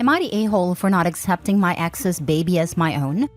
Am I the a-hole for not accepting my ex's baby as my own?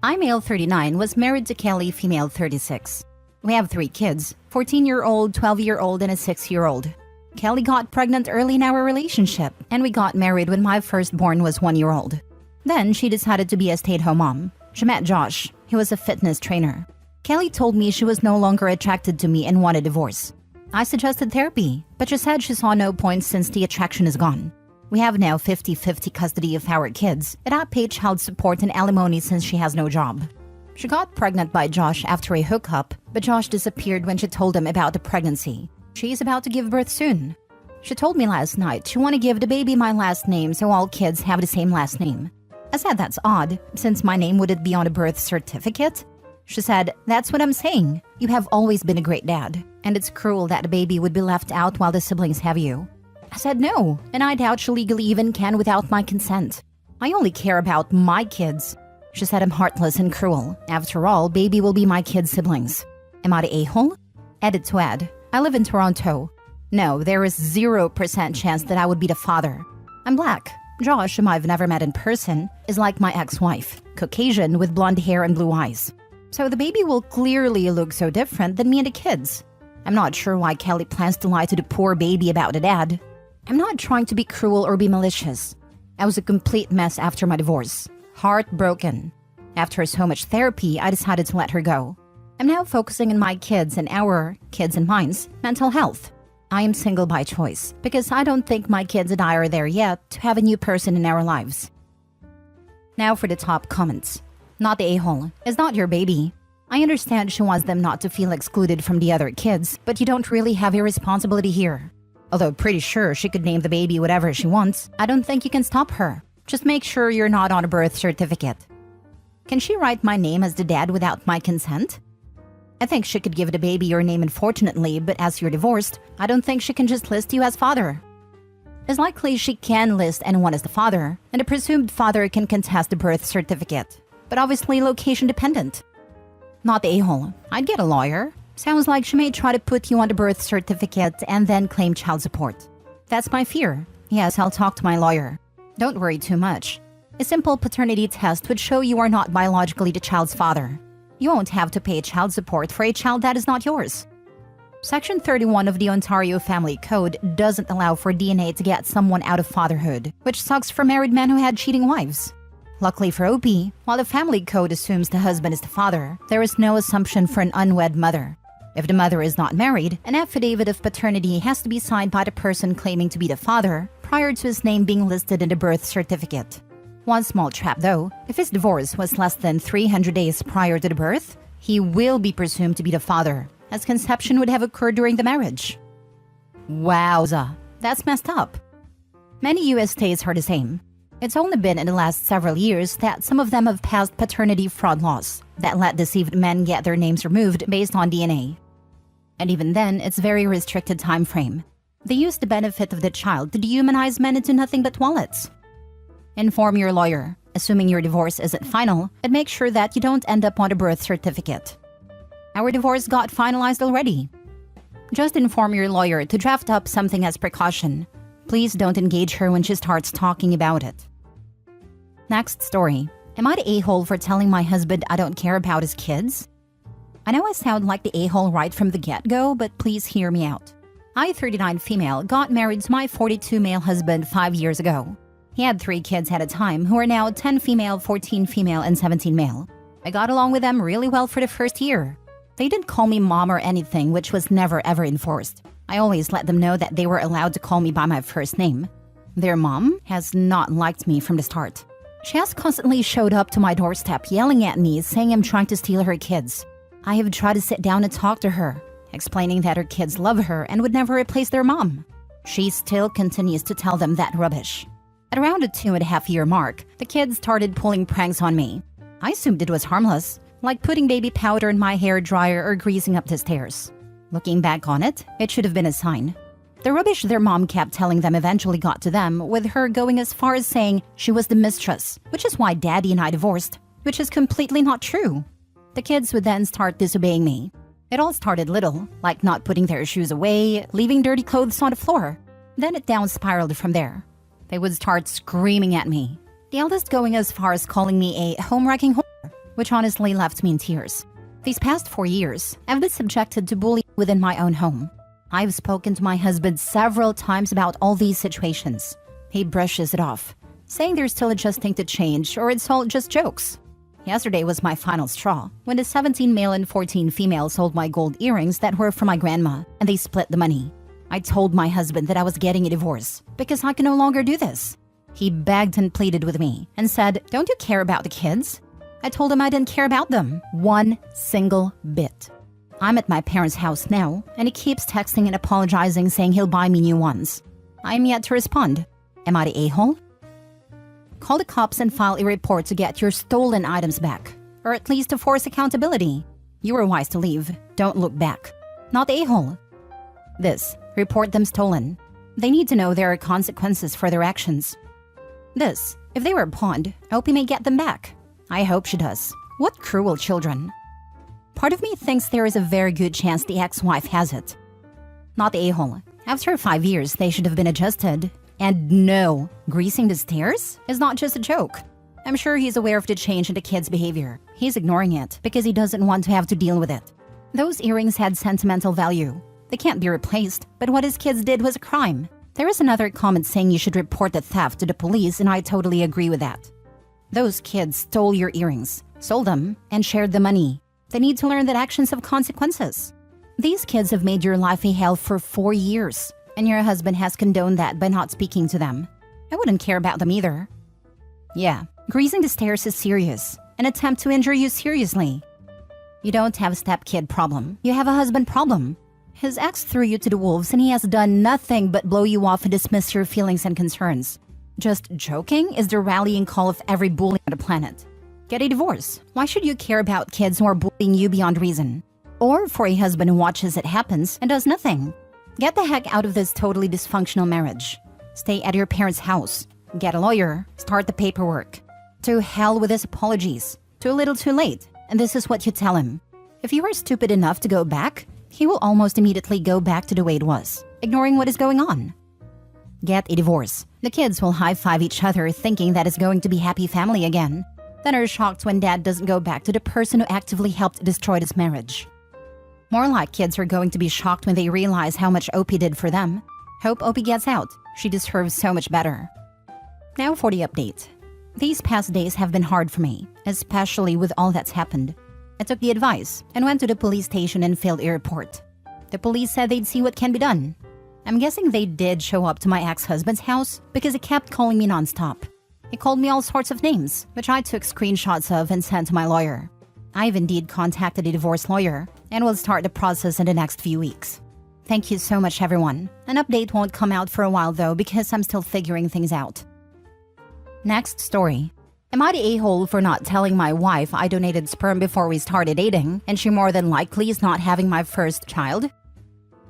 I, male 39, was married to Kelly, female 36. We have 3 kids, 14-year-old, 12-year-old, and a 6-year-old. Kelly got pregnant early in our relationship, and we got married when my firstborn was 1-year-old. Then she decided to be a stay-at-home mom. She met Josh. He was a fitness trainer. Kelly told me she was no longer attracted to me and wanted a divorce. I suggested therapy, but she said she saw no point since the attraction is gone. We have now 50-50 custody of our kids, and I pay child support and alimony since she has no job. She got pregnant by Josh after a hookup, but Josh disappeared when she told him about the pregnancy. She's about to give birth soon. She told me last night she want to give the baby my last name so all kids have the same last name. I said that's odd, since my name wouldn't be on a birth certificate. She said, "That's what I'm saying. You have always been a great dad, and it's cruel that the baby would be left out while the siblings have you." I said no, and I doubt she legally even can without my consent. I only care about my kids. She said I'm heartless and cruel. After all, baby will be my kids' siblings. Am I the a-hole? Edit to add, I live in Toronto. No, there is 0% chance that I would be the father. I'm black. Josh, whom I've never met in person, is like my ex-wife, Caucasian with blonde hair and blue eyes. So the baby will clearly look so different than me and the kids. I'm not sure why Kelly plans to lie to the poor baby about the dad. I'm not trying to be cruel or be malicious. I was a complete mess after my divorce. Heartbroken. After so much therapy, I decided to let her go. I'm now focusing on my kids and our, kids and mine's, mental health. I am single by choice because I don't think my kids and I are there yet to have a new person in our lives. Now for the top comments. Not the a-hole. It's not your baby. I understand she wants them not to feel excluded from the other kids, but you don't really have a responsibility here. Although pretty sure she could name the baby whatever she wants, I don't think you can stop her. Just make sure you're not on a birth certificate. Can she write my name as the dad without my consent? I think she could give the baby your name unfortunately, but as you're divorced, I don't think she can just list you as father. It's likely she can list anyone as the father, and the presumed father can contest the birth certificate, but obviously location dependent. Not the a-hole. I'd get a lawyer. Sounds like she may try to put you on the birth certificate and then claim child support. That's my fear. Yes, I'll talk to my lawyer. Don't worry too much. A simple paternity test would show you are not biologically the child's father. You won't have to pay child support for a child that is not yours. Section 31 of the Ontario Family Code doesn't allow for DNA to get someone out of fatherhood, which sucks for married men who had cheating wives. Luckily for OP, while the Family Code assumes the husband is the father, there is no assumption for an unwed mother. If the mother is not married, an affidavit of paternity has to be signed by the person claiming to be the father prior to his name being listed in the birth certificate. One small trap though, if his divorce was less than 300 days prior to the birth, he will be presumed to be the father, as conception would have occurred during the marriage. Wowza, that's messed up. Many US states are the same. It's only been in the last several years that some of them have passed paternity fraud laws that let deceived men get their names removed based on DNA. And even then, it's very restricted time frame. They use the benefit of the child to dehumanize men into nothing but wallets. Inform your lawyer, assuming your divorce isn't final, and make sure that you don't end up on a birth certificate. Our divorce got finalized already. Just inform your lawyer to draft up something as precaution. Please don't engage her when she starts talking about it. Next story. Am I the a-hole for telling my husband I don't care about his kids? I know I sound like the a-hole right from the get-go, but please hear me out. I, 39 female, got married to my 42 male husband 5 years ago. He had 3 kids at a time who are now 10 female, 14 female, and 17 male. I got along with them really well for the first year. They didn't call me mom or anything, which was never ever enforced. I always let them know that they were allowed to call me by my first name. Their mom has not liked me from the start. She has constantly showed up to my doorstep yelling at me, saying I'm trying to steal her kids. I have tried to sit down and talk to her, explaining that her kids love her and would never replace their mom. She still continues to tell them that rubbish. At around the 2.5-year mark, the kids started pulling pranks on me. I assumed it was harmless, like putting baby powder in my hair dryer or greasing up the stairs. Looking back on it, it should have been a sign. The rubbish their mom kept telling them eventually got to them, with her going as far as saying she was the mistress, which is why Daddy and I divorced, which is completely not true. The kids would then start disobeying me. It all started little, like not putting their shoes away, leaving dirty clothes on the floor. Then it down spiraled from there. They would start screaming at me. The eldest going as far as calling me a home-wrecking whore, which honestly left me in tears. These past 4 years, I've been subjected to bullying within my own home. I've spoken to my husband several times about all these situations. He brushes it off, saying they're still adjusting to change or it's all just jokes. Yesterday was my final straw, when the 17 male and 14 female sold my gold earrings that were for my grandma, and they split the money. I told my husband that I was getting a divorce because I can no longer do this. He begged and pleaded with me and said, "Don't you care about the kids?" I told him I didn't care about them one single bit. I'm at my parents' house now, and he keeps texting and apologizing, saying he'll buy me new ones. I'm yet to respond. Am I the a-hole? Call the cops and file a report to get your stolen items back, or at least to force accountability. You were wise to leave. Don't look back. Not the a-hole. This, report them stolen. They need to know there are consequences for their actions. This, if they were pawned, I hope he may get them back. I hope she does. What cruel children. Part of me thinks there is a very good chance the ex-wife has it. Not the a-hole. After 5 years, they should have been adjusted. And no, greasing the stairs is not just a joke. I'm sure he's aware of the change in the kid's behavior. He's ignoring it because he doesn't want to have to deal with it. Those earrings had sentimental value. They can't be replaced, but what his kids did was a crime. There is another comment saying you should report the theft to the police, and I totally agree with that. Those kids stole your earrings, sold them, and shared the money. They need to learn that actions have consequences. These kids have made your life a hell for 4 years. And your husband has condoned that by not speaking to them. I wouldn't care about them either. Yeah, greasing the stairs is serious. An attempt to injure you seriously. You don't have a stepkid problem. You have a husband problem. His ex threw you to the wolves and he has done nothing but blow you off and dismiss your feelings and concerns. Just joking is the rallying call of every bully on the planet. Get a divorce. Why should you care about kids who are bullying you beyond reason? Or for a husband who watches it happens and does nothing. Get the heck out of this totally dysfunctional marriage. Stay at your parents' house. Get a lawyer. Start the paperwork. To hell with his apologies. Too little too late. And this is what you tell him. If you are stupid enough to go back, he will almost immediately go back to the way it was, ignoring what is going on. Get a divorce. The kids will high-five each other thinking that it's going to be happy family again. Then are shocked when dad doesn't go back to the person who actively helped destroy this marriage. More like kids are going to be shocked when they realize how much Opie did for them. Hope Opie gets out. She deserves so much better. Now for the update. These past days have been hard for me, especially with all that's happened. I took the advice and went to the police station and filed a report. The police said they'd see what can be done. I'm guessing they did show up to my ex-husband's house because he kept calling me nonstop. He called me all sorts of names, which I took screenshots of and sent to my lawyer. I've indeed contacted a divorce lawyer and will start the process in the next few weeks. Thank you so much, everyone. An update won't come out for a while though because I'm still figuring things out. Next story. Am I the a-hole for not telling my wife I donated sperm before we started dating and she more than likely is not having my first child?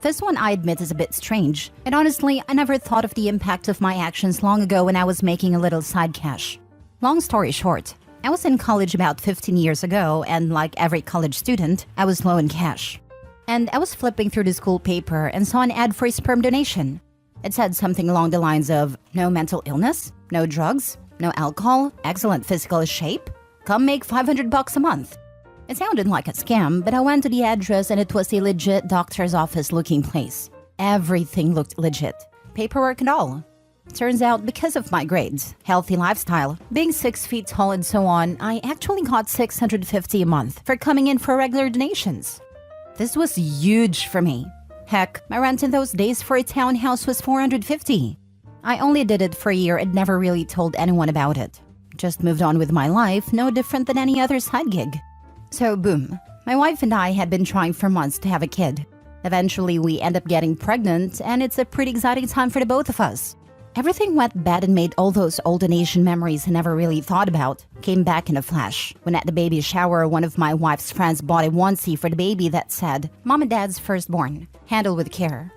This one I admit is a bit strange, and honestly, I never thought of the impact of my actions long ago when I was making a little side cash. Long story short, I was in college about 15 years ago, and like every college student, I was low in cash. And I was flipping through the school paper and saw an ad for a sperm donation. It said something along the lines of, no mental illness, no drugs, no alcohol, excellent physical shape, come make $500 a month. It sounded like a scam, but I went to the address and it was a legit doctor's office looking place. Everything looked legit, paperwork and all. Turns out, because of my grades, healthy lifestyle, being 6 feet tall and so on, I actually got $650 a month for coming in for regular donations. This was huge for me. Heck, my rent in those days for a townhouse was $450. I only did it for a year and never really told anyone about it. Just moved on with my life, no different than any other side gig. So boom, my wife and I had been trying for months to have a kid. Eventually, we end up getting pregnant, and it's a pretty exciting time for the both of us. Everything went bad and made all those old donation memories I never really thought about came back in a flash when at the baby shower, one of my wife's friends bought a onesie for the baby that said, Mom and Dad's firstborn, handle with care.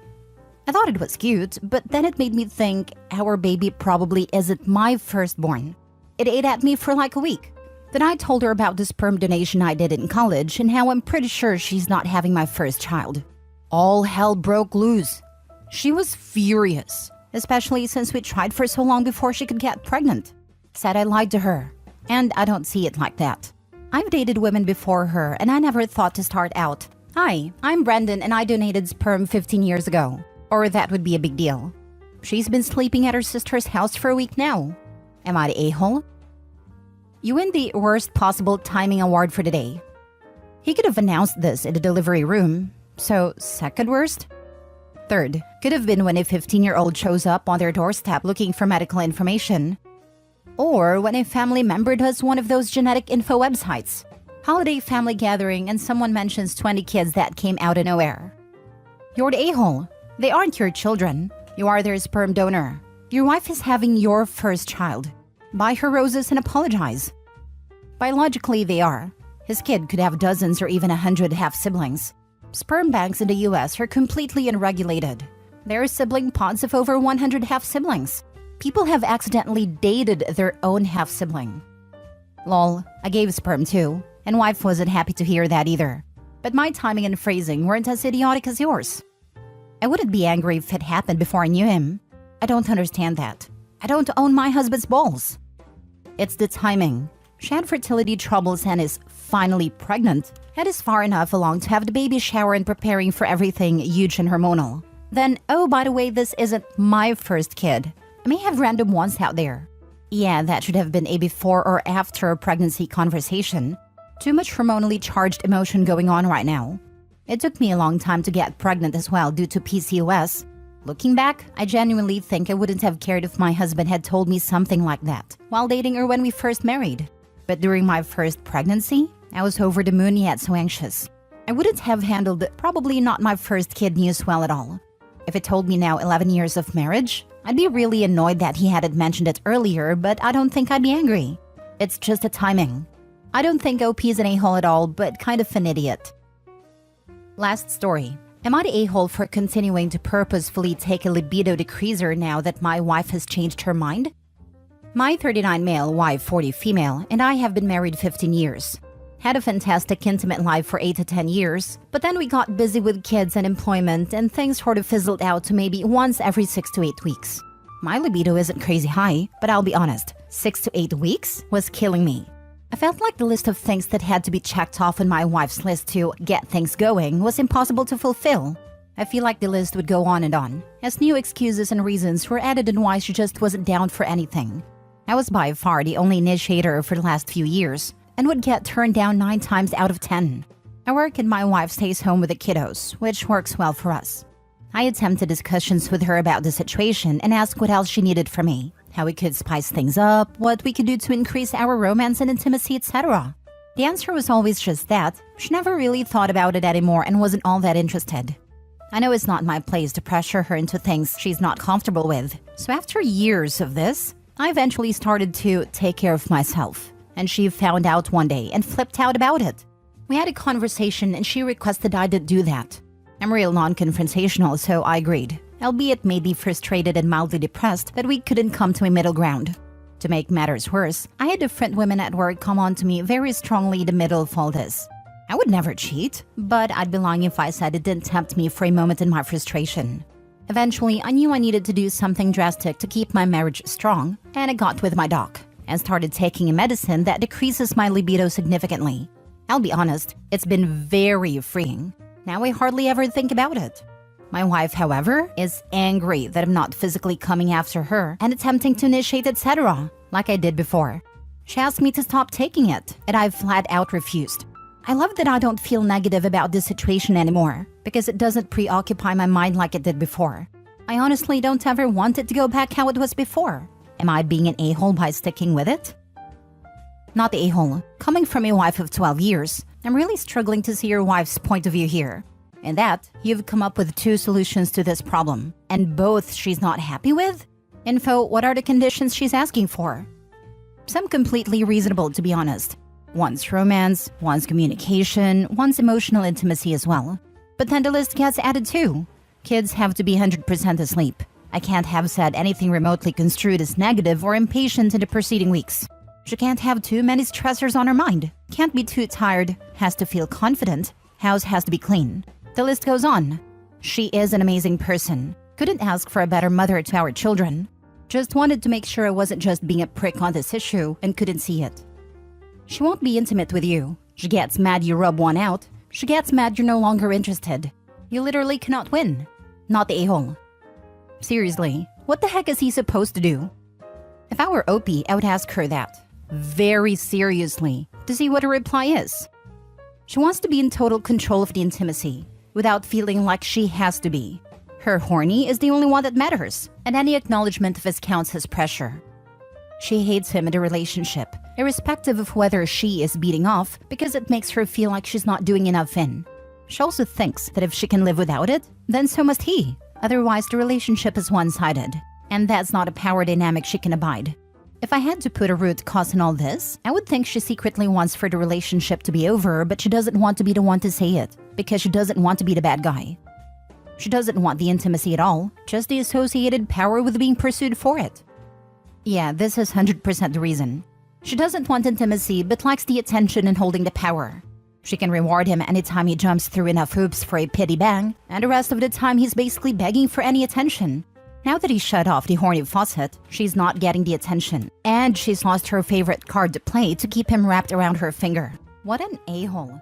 I thought it was cute, but then it made me think our baby probably isn't my firstborn. It ate at me for like a week. Then I told her about the sperm donation I did in college and how I'm pretty sure she's not having my first child. All hell broke loose. She was furious. especially since we tried for so long before she could get pregnant. Said I lied to her, and I don't see it like that. I've dated women before her, and I never thought to start out, "Hi, I'm Brendan and I donated sperm 15 years ago." Or that would be a big deal. She's been sleeping at her sister's house for a week now. Am I the a-hole? You win the worst possible timing award for today. He could have announced this in the delivery room. So, second worst? Third, could have been when a 15-year-old shows up on their doorstep looking for medical information. Or when a family member does one of those genetic info websites. Holiday family gathering and someone mentions 20 kids that came out of nowhere. You're the a-hole. They aren't your children. You are their sperm donor. Your wife is having your first child. Buy her roses and apologize. Biologically, they are. His kid could have dozens or even 100 half-siblings. Sperm banks in the US are completely unregulated. There are sibling pods of over 100 half-siblings. People have accidentally dated their own half-sibling. Lol, I gave sperm too, and wife wasn't happy to hear that either. But my timing and phrasing weren't as idiotic as yours. I wouldn't be angry if it happened before I knew him. I don't understand that. I don't own my husband's balls. It's the timing. She had fertility troubles and is finally pregnant. It is far enough along to have the baby shower and preparing for everything huge and hormonal. Then, oh, by the way, this isn't my first kid. I may have random ones out there. Yeah, that should have been a before or after pregnancy conversation. Too much hormonally charged emotion going on right now. It took me a long time to get pregnant as well due to PCOS. Looking back, I genuinely think I wouldn't have cared if my husband had told me something like that while dating or when we first married. But during my first pregnancy, I was over the moon yet so anxious. I wouldn't have handled probably not my first kid news well at all. If it told me now 11 years of marriage, I'd be really annoyed that he hadn't mentioned it earlier, but I don't think I'd be angry. It's just a timing. I don't think OP is an a-hole at all, but kind of an idiot. Last story. Am I the a-hole for continuing to purposefully take a libido decreaser now that my wife has changed her mind? My 39 male, wife 40 female, and I have been married 15 years. Had a fantastic intimate life for 8 to 10 years, but then we got busy with kids and employment and things sort of fizzled out to maybe once every 6 to 8 weeks. My libido isn't crazy high, but I'll be honest, 6 to 8 weeks was killing me. I felt like the list of things that had to be checked off on my wife's list to get things going was impossible to fulfill. I feel like the list would go on and on, as new excuses and reasons were added and why she just wasn't down for anything. I was by far the only initiator for the last few years, and would get turned down 9 times out of 10. I work and my wife stays home with the kiddos, which works well for us. I attempted discussions with her about the situation and asked what else she needed from me, how we could spice things up, what we could do to increase our romance and intimacy, etc. The answer was always just that. She never really thought about it anymore and wasn't all that interested. I know it's not my place to pressure her into things she's not comfortable with, so after years of this, I eventually started to take care of myself. And she found out one day and flipped out about it. We had a conversation and she requested I didn't do that. I'm real non-confrontational, so I agreed, albeit made me frustrated and mildly depressed that we couldn't come to a middle ground. To make matters worse, I had different women at work come on to me very strongly in the middle of all this. I would never cheat, but I'd be lying if I said it didn't tempt me for a moment in my frustration. Eventually, I knew I needed to do something drastic to keep my marriage strong, and I got with my doc and started taking a medicine that decreases my libido significantly. I'll be honest, it's been very freeing. Now I hardly ever think about it. My wife, however, is angry that I'm not physically coming after her and attempting to initiate, etc., like I did before. She asked me to stop taking it, and I've flat out refused. I love that I don't feel negative about this situation anymore, because it doesn't preoccupy my mind like it did before. I honestly don't ever want it to go back how it was before. Am I being an a-hole by sticking with it? Not the a-hole. Coming from a wife of 12 years, I'm really struggling to see your wife's point of view here. In that, you've come up with 2 solutions to this problem, and both she's not happy with? Info, what are the conditions she's asking for? Some completely reasonable, to be honest. One's romance, one's communication, one's emotional intimacy as well. But then the list gets added too. Kids have to be 100% asleep. I can't have said anything remotely construed as negative or impatient in the preceding weeks. She can't have too many stressors on her mind. Can't be too tired. Has to feel confident. House has to be clean. The list goes on. She is an amazing person. Couldn't ask for a better mother to our children. Just wanted to make sure I wasn't just being a prick on this issue and couldn't see it. She won't be intimate with you. She gets mad you rub one out. She gets mad you're no longer interested. You literally cannot win. Not the a-hole. Seriously, what the heck is he supposed to do? If I were OP, I would ask her that. Very seriously, to see what her reply is. She wants to be in total control of the intimacy, without feeling like she has to be. Her horny is the only one that matters, and any acknowledgement of his counts as pressure. She hates him in the relationship, irrespective of whether she is beating off, because it makes her feel like she's not doing enough in. She also thinks that if she can live without it, then so must he. Otherwise, the relationship is one-sided, and that's not a power dynamic she can abide. If I had to put a root cause in all this, I would think she secretly wants for the relationship to be over, but she doesn't want to be the one to say it, because she doesn't want to be the bad guy. She doesn't want the intimacy at all, just the associated power with being pursued for it. Yeah, this is 100% the reason. She doesn't want intimacy, but likes the attention and holding the power. She can reward him anytime he jumps through enough hoops for a pity bang, and the rest of the time he's basically begging for any attention. Now that he's shut off the horny faucet, she's not getting the attention, and she's lost her favorite card to play to keep him wrapped around her finger. What an a-hole.